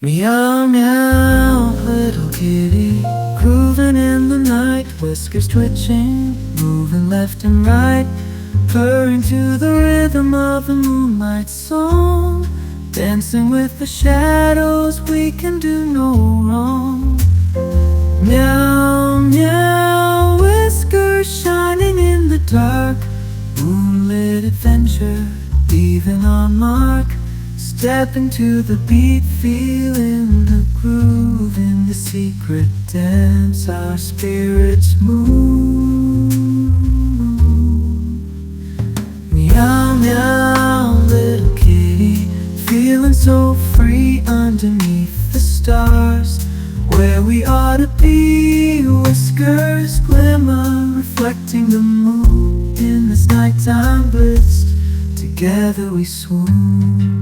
Meow meow, little kitty, grooving in the night, whiskers twitching, moving left and right, purring to the rhythm of the moonlight song, dancing with the shadows, we can do no wrong. Meow meow, whiskers shining in the dark, moonlit adventure, leaving our mark. Step into the beat, feeling the groove. In the secret dance, our spirits move. Meow, meow, little kitty, feeling so free underneath the stars, where we ought to be. Whiskers glimmer, reflecting the moon in this nighttime bliss. Together we swoon.